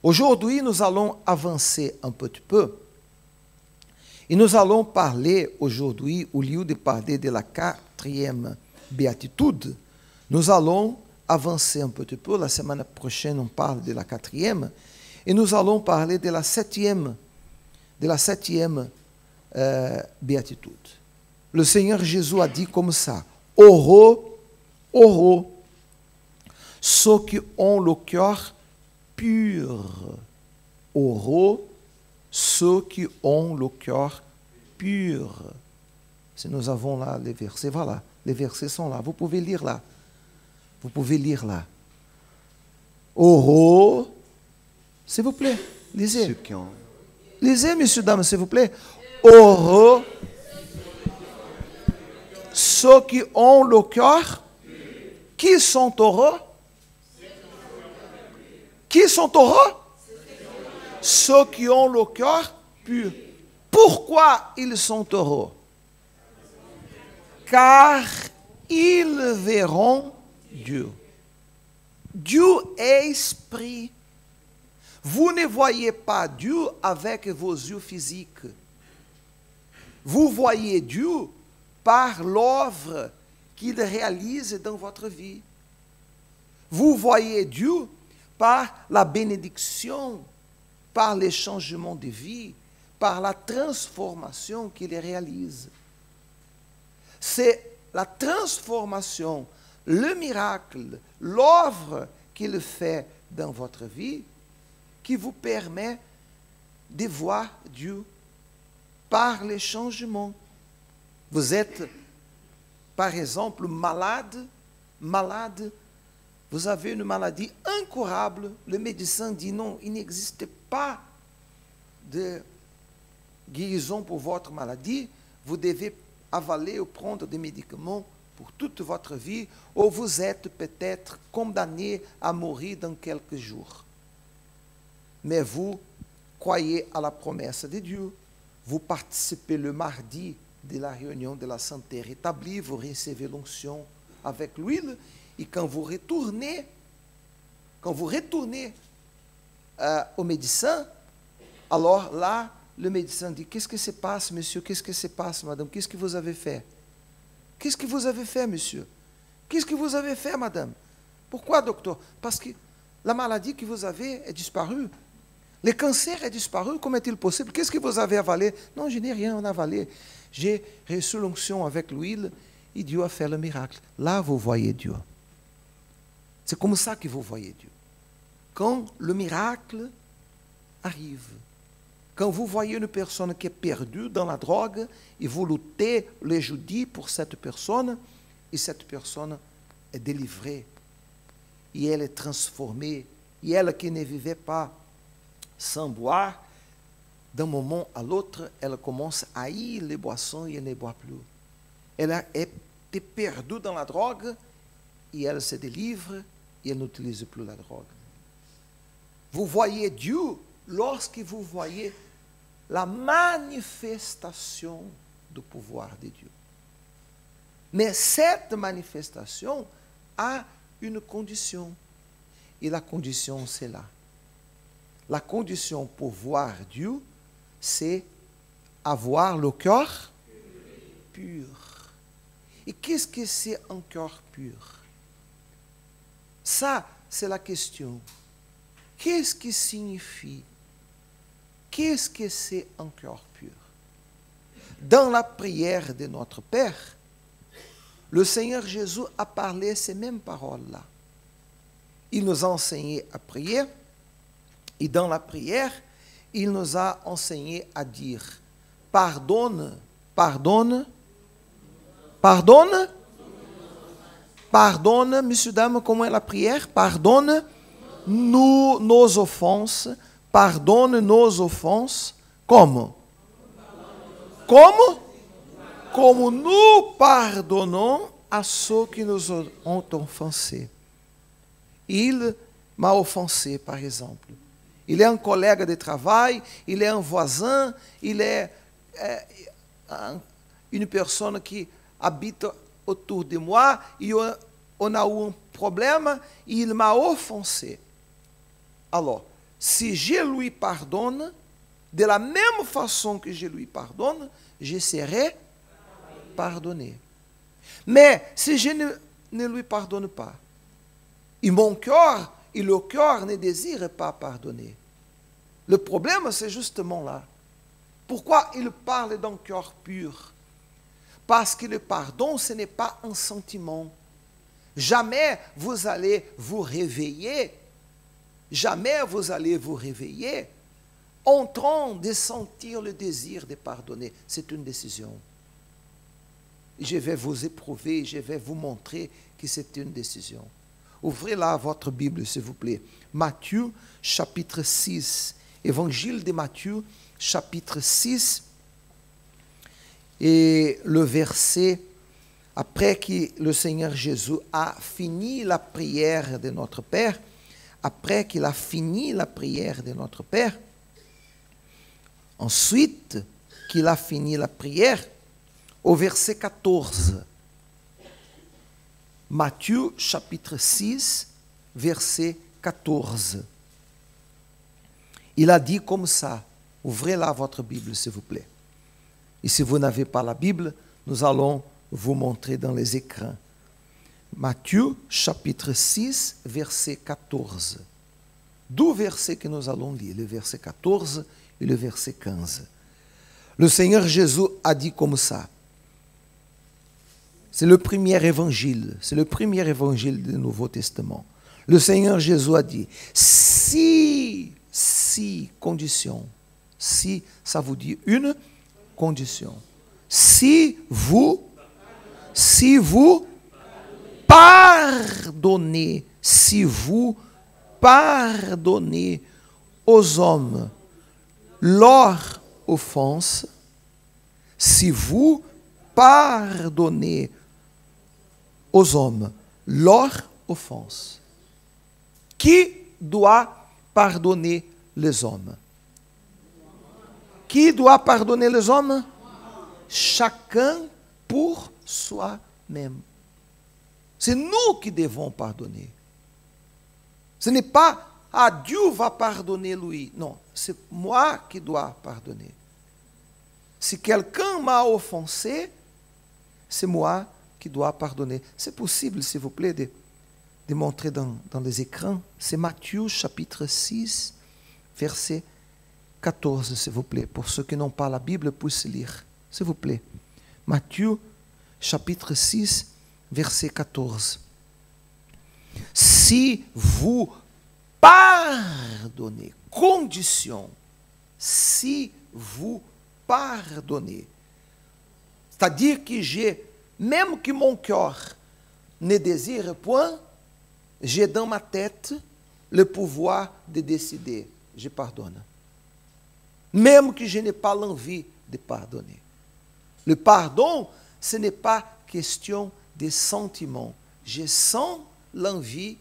Aujourd'hui, nous allons avancer un petit peu et nous allons parler aujourd'hui, au lieu de parler de la quatrième béatitude, nous allons avancer un petit peu. La semaine prochaine, on parle de la quatrième et nous allons parler de la septième béatitude. Le Seigneur Jésus a dit comme ça: heureux, heureux, ceux qui ont le cœur pur. Heureux, ceux qui ont le cœur pur. Si nous avons là les versets, voilà, les versets sont là. Vous pouvez lire là. Vous pouvez lire là. Heureux, s'il vous plaît, lisez. Lisez, messieurs, dames, s'il vous plaît. Heureux, ceux qui ont le cœur. Qui sont heureux? Qui sont heureux? Ceux qui ont le cœur pur. Pourquoi ils sont heureux? Car ils verront Dieu. Dieu est esprit. Vous ne voyez pas Dieu avec vos yeux physiques. Vous voyez Dieu par l'œuvre qu'il réalise dans votre vie. Vous voyez Dieu par la bénédiction, par les changements de vie, par la transformation qu'il réalise. C'est la transformation, le miracle, l'œuvre qu'il fait dans votre vie qui vous permet de voir Dieu par les changements. Vous êtes, par exemple, malade, vous avez une maladie incurable, le médecin dit non, il n'existe pas de guérison pour votre maladie, vous devez avaler ou prendre des médicaments pour toute votre vie, ou vous êtes peut-être condamné à mourir dans quelques jours. Mais vous croyez à la promesse de Dieu, vous participez le mardi de la réunion de la santé rétablie, vous recevez l'onction avec l'huile, et quand vous retournez au médecin, alors là, le médecin dit: qu'est-ce qui se passe, monsieur? Qu'est-ce qui se passe, madame? Qu'est-ce que vous avez fait? Qu'est-ce que vous avez fait, monsieur? Qu'est-ce que vous avez fait, madame? Pourquoi, docteur? Parce que la maladie que vous avez est disparue. Le cancer est disparu. Comment est-il possible? Qu'est-ce que vous avez avalé? Non, je n'ai rien avalé. J'ai reçu l'onction avec l'huile et Dieu a fait le miracle. Là, vous voyez Dieu. C'est comme ça que vous voyez Dieu. Quand le miracle arrive, quand vous voyez une personne qui est perdue dans la drogue et vous luttez les jeudis pour cette personne, et cette personne est délivrée, et elle est transformée, et elle qui ne vivait pas sans boire, d'un moment à l'autre, elle commence à haïr les boissons et elle ne boit plus. Elle a été perdue dans la drogue et elle se délivre et elle n'utilise plus la drogue. Vous voyez Dieu lorsque vous voyez la manifestation du pouvoir de Dieu. Mais cette manifestation a une condition. Et la condition, c'est là. La condition pour voir Dieu, c'est avoir le cœur pur. Et qu'est-ce que c'est un cœur pur? Ça, c'est la question. Qu'est-ce que signifie? Qu'est-ce que c'est un cœur pur? Dans la prière de notre Père, le Seigneur Jésus a parlé ces mêmes paroles-là. Il nous a enseigné à prier, et dans la prière, il nous a enseigné à dire: pardonne, pardonne, pardonne, pardonne, messieurs, dames, comment est la prière? Pardonne-nous nos offenses, pardonne nos offenses, como? Como? Como nous pardonnons à ceux qui nous ont offensés. Il m'a offensé, par exemple. Il est un collègue de travail, il est un voisin, il est une personne qui habite autour de moi, et on a eu un problème, et il m'a offensé. Alors, si je lui pardonne, de la même façon que je lui pardonne, je serai pardonné. Mais si je ne lui pardonne pas, et mon cœur et le cœur ne désirent pas pardonner, le problème c'est justement là. Pourquoi il parle d'un cœur pur? Parce que le pardon, ce n'est pas un sentiment. Jamais vous allez vous réveiller, en train de sentir le désir de pardonner. C'est une décision. Je vais vous éprouver, je vais vous montrer que c'est une décision. Ouvrez là votre Bible, s'il vous plaît. Matthieu, chapitre 6. Évangile de Matthieu, chapitre 6. Et le verset, après que le Seigneur Jésus a fini la prière de notre Père, après qu'il a fini la prière de notre Père, ensuite qu'il a fini la prière, au verset 14, Matthieu chapitre 6, verset 14. Il a dit comme ça, ouvrez là votre Bible s'il vous plaît. Et si vous n'avez pas la Bible, nous allons vous montrer dans les écrans. Matthieu chapitre 6, verset 14. Deux versets que nous allons lire, le verset 14 et le verset 15. Le Seigneur Jésus a dit comme ça. C'est le premier évangile du Nouveau Testament. Le Seigneur Jésus a dit, si, condition, si, ça vous dit une condition. Si vous pardonnez aux hommes leur offense, si vous pardonnez aux hommes leur offense, qui doit pardonner les hommes? Qui doit pardonner les hommes? Chacun pour soi-même. C'est nous qui devons pardonner. Ce n'est pas Dieu va pardonner lui. Non, c'est moi qui dois pardonner. Si quelqu'un m'a offensé, c'est moi qui dois pardonner. C'est possible, s'il vous plaît, de montrer dans les écrans. C'est Matthieu chapitre 6, verset 14, s'il vous plaît. Pour ceux qui n'ont pas la Bible, puissent lire. S'il vous plaît. Matthieu chapitre 6, verset 14. Si vous pardonnez, condition, si vous pardonnez, c'est-à-dire que même que mon cœur ne désire point, j'ai dans ma tête le pouvoir de décider, je pardonne. Même que je n'ai pas l'envie de pardonner. Le pardon, ce n'est pas question de sentiment. Je sens l'envie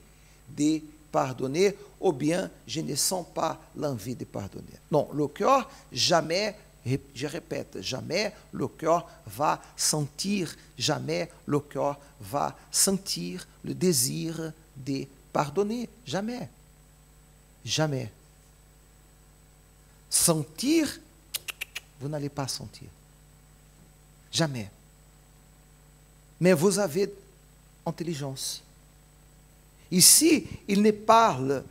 de pardonner, ou bien je ne sens pas l'envie de pardonner. Non, le cœur, jamais, je répète, jamais le cœur va sentir, jamais le cœur va sentir le désir de pardonner. Jamais. Jamais. Sentir, vous n'allez pas sentir. Jamais. Mais vous avez intelligence. Ici, il ne parle,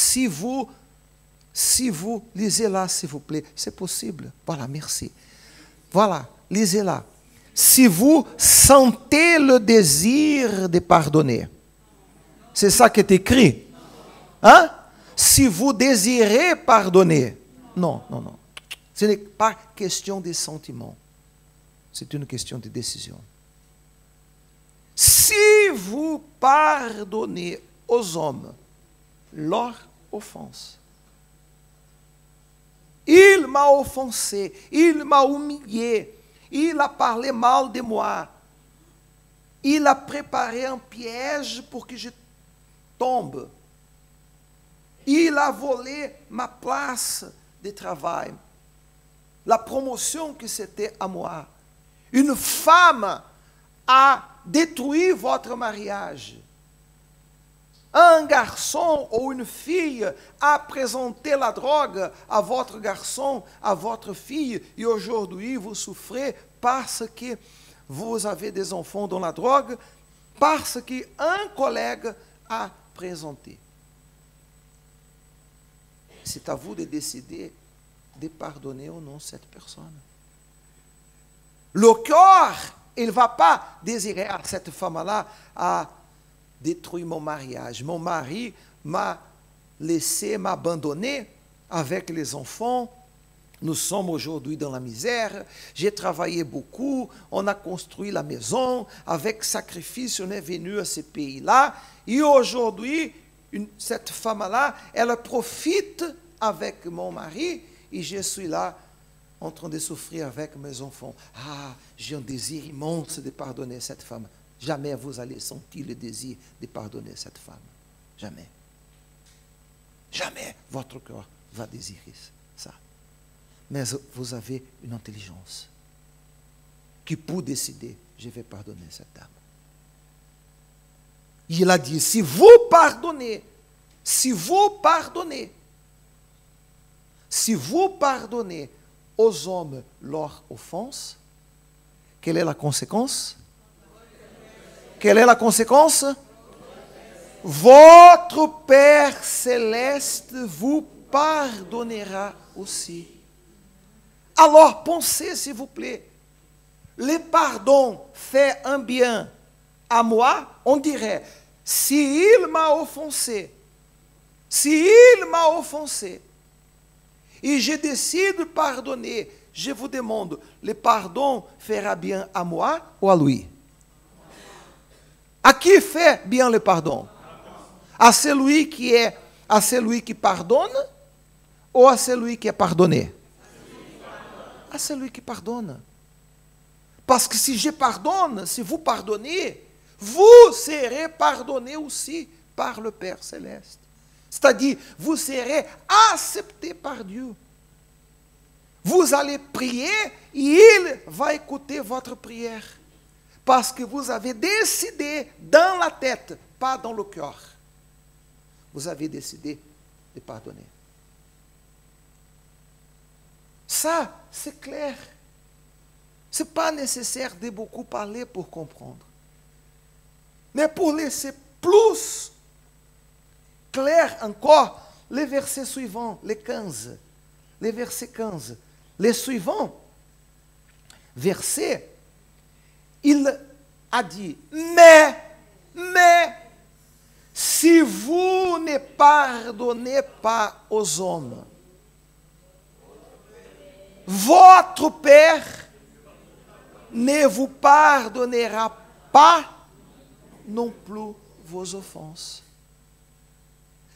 si vous lisez là, s'il vous plaît, c'est possible. Voilà, merci. Voilà, lisez là. Si vous sentez le désir de pardonner, c'est ça qui est écrit. Hein? Si vous désirez pardonner, non. Ce n'est pas question de sentiment. C'est une question de décision. Si vous pardonnez aux hommes leur offense, il m'a offensé, il m'a humilié, il a parlé mal de moi, il a préparé un piège pour que je tombe, il a volé ma place de travail, la promotion que c'était à moi. Une femme a détruit votre mariage. un garçon ou une fille a présenté la drogue à votre garçon, à votre fille, et aujourd'hui vous souffrez parce que vous avez des enfants dans la drogue, parce qu'un collègue a présenté. C'est à vous de décider de pardonner ou non cette personne. Le cœur, il ne va pas désirer à cette femme-là à détruire mon mariage. Mon mari m'a laissé, m'a abandonné avec les enfants. Nous sommes aujourd'hui dans la misère. J'ai travaillé beaucoup. On a construit la maison. Avec sacrifice, on est venu à ce pays-là. Et aujourd'hui, cette femme-là, elle profite avec mon mari. Et je suis là en train de souffrir avec mes enfants. Ah, j'ai un désir immense de pardonner cette femme. Jamais vous allez sentir le désir de pardonner cette femme. Jamais. Jamais votre cœur va désirer ça. Mais vous avez une intelligence qui peut décider, je vais pardonner cette dame. Il a dit, si vous pardonnez aux hommes leur offense, quelle est la conséquence? Quelle est la conséquence? Votre Père céleste vous pardonnera aussi. Alors pensez, s'il vous plaît, le pardon fait un bien à moi, on dirait, s'il m'a offensé, et je décide de pardonner, je vous demande, le pardon fera bien à moi ou à lui? À qui fait bien le pardon? À celui qui pardonne ou à celui qui est pardonné? À celui qui pardonne. Parce que si je pardonne, si vous pardonnez, vous serez pardonné aussi par le Père Céleste. C'est-à-dire, vous serez accepté par Dieu. Vous allez prier et il va écouter votre prière. Parce que vous avez décidé dans la tête, pas dans le cœur. Vous avez décidé de pardonner. Ça, c'est clair. Ce n'est pas nécessaire de beaucoup parler pour comprendre. Mais pour laisser plus clair encore, le verset suivant, le 15, le verset 15, le suivant verset, il a dit, mais, si vous ne pardonnez pas aux hommes, votre Père ne vous pardonnera pas non plus vos offenses.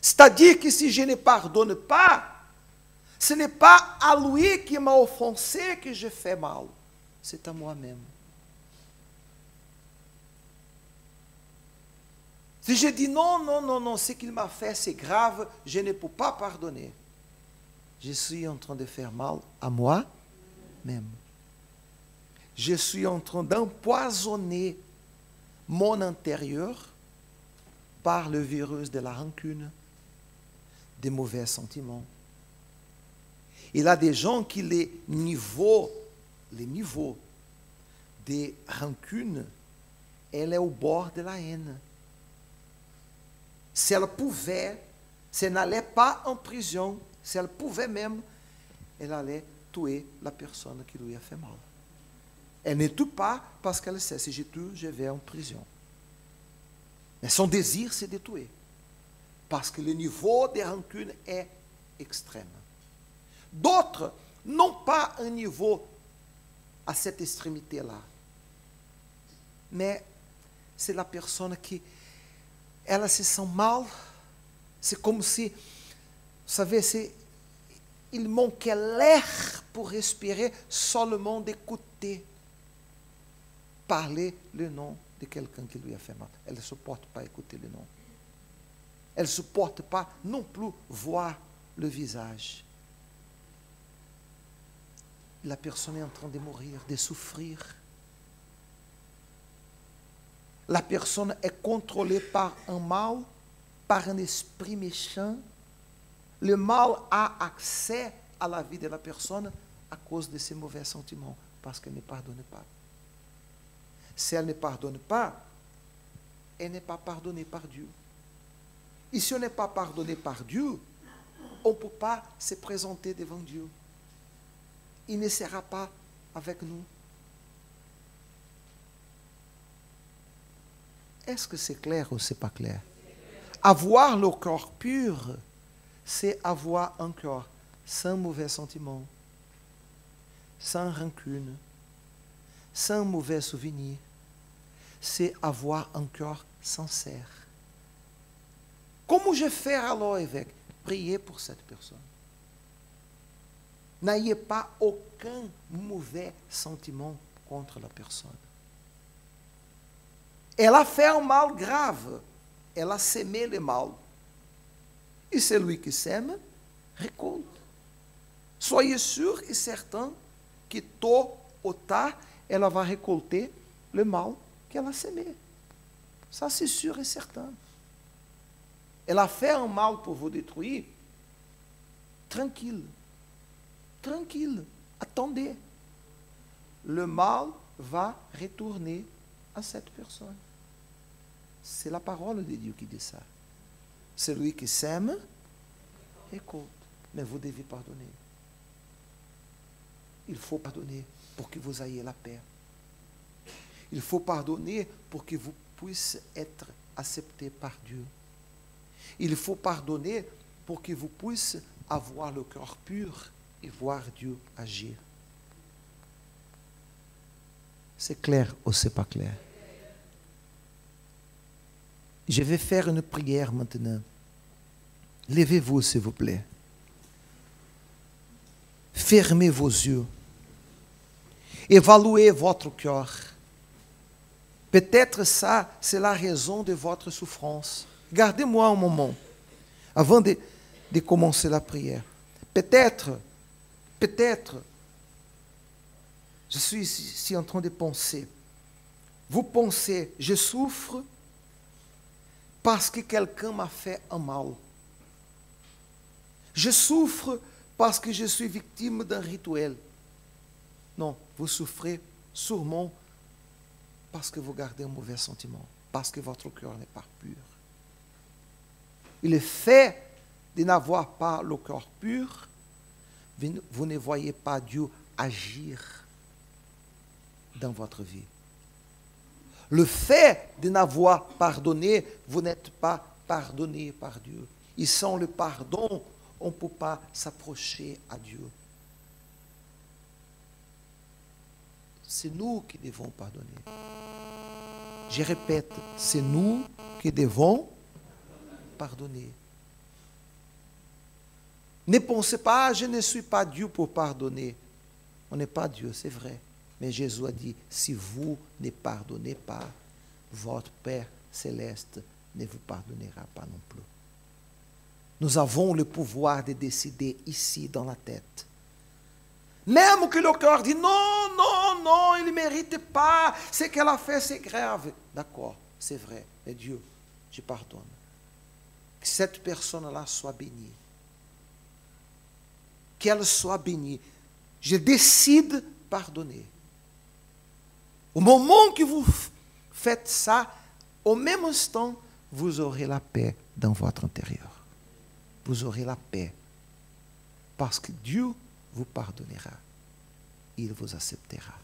C'est-à-dire que si je ne pardonne pas, ce n'est pas à lui qui m'a offensé que je fais mal, c'est à moi-même. Si je dis non, ce qu'il m'a fait c'est grave, je ne peux pas pardonner, je suis en train de faire mal à moi-même. Je suis en train d'empoisonner mon intérieur par le virus de la rancune, des mauvais sentiments. Il y a des gens qui les niveaux de rancune, elle est au bord de la haine. Si elle pouvait, si elle n'allait pas en prison, si elle pouvait même, elle allait tuer la personne qui lui a fait mal. Elle ne tue pas parce qu'elle sait, si je tue, je vais en prison. Mais son désir, c'est de tuer. Parce que le niveau de rancune est extrême. D'autres n'ont pas un niveau à cette extrémité-là. Mais c'est la personne qui, elle se sent mal. C'est comme si, vous savez, il manquait l'air pour respirer, seulement d'écouter parler le nom de quelqu'un qui lui a fait mal. Elle ne supporte pas écouter le nom. Elle ne supporte pas non plus voir le visage. La personne est en train de mourir, de souffrir. La personne est contrôlée par un mal par un esprit méchant. Le mal a accès à la vie de la personne à cause de ses mauvais sentiments, parce qu'elle ne pardonne pas. Si elle ne pardonne pas, elle n'est pas pardonnée par Dieu. Et si on n'est pas pardonné par Dieu, on ne peut pas se présenter devant Dieu. Il ne sera pas avec nous. Est-ce que c'est clair ou c'est pas clair? Avoir le corps pur, c'est avoir un cœur sans mauvais sentiments, sans rancune, sans mauvais souvenirs. C'est avoir un cœur sincère. Comment je fais alors, évêque? Priez pour cette personne. N'ayez pas aucun mauvais sentiment contre la personne. Elle a fait un mal grave. Elle a sémé le mal. Et celui qui sème, récolte. Soyez sûr et certain que tôt ou tard, elle va récolter le mal qu'elle a sémé. Ça, c'est sûr et certain. Elle a fait un mal pour vous détruire. Tranquille. Tranquille. Attendez. Le mal va retourner à cette personne. C'est la parole de Dieu qui dit ça. Celui qui sème, récolte. Mais vous devez pardonner. Il faut pardonner pour que vous ayez la paix. Il faut pardonner pour que vous puissiez être accepté par Dieu. Il faut pardonner pour que vous puissiez avoir le cœur pur et voir Dieu agir. C'est clair ou c'est pas clair? Je vais faire une prière maintenant. Levez-vous, s'il vous plaît. Fermez vos yeux. Évaluez votre cœur. Peut-être ça, c'est la raison de votre souffrance. Gardez-moi un moment, avant de commencer la prière. Peut-être, je suis ici en train de penser. Vous pensez, je souffre parce que quelqu'un m'a fait un mal. Je souffre parce que je suis victime d'un rituel. Non, vous souffrez sûrement parce que vous gardez un mauvais sentiment, parce que votre cœur n'est pas pur. Et le fait de n'avoir pas le cœur pur, vous ne voyez pas Dieu agir dans votre vie. Le fait de n'avoir pardonné, vous n'êtes pas pardonné par Dieu. Et sans le pardon, on ne peut pas s'approcher à Dieu. C'est nous qui devons pardonner. Je répète, c'est nous qui devons pardonner. Ne pensez pas, je ne suis pas Dieu pour pardonner. On n'est pas Dieu, c'est vrai. Mais Jésus a dit, si vous ne pardonnez pas, votre Père céleste ne vous pardonnera pas non plus. Nous avons le pouvoir de décider ici dans la tête. Même que le cœur dit, non, il ne mérite pas, ce qu'elle a fait, c'est grave. D'accord, c'est vrai, mais Dieu, je pardonne. Que cette personne-là soit bénie. Qu'elle soit bénie. Je décide pardonner. Au moment que vous faites ça, au même instant, vous aurez la paix dans votre intérieur. Vous aurez la paix. Parce que Dieu vous pardonnera. Il vous acceptera.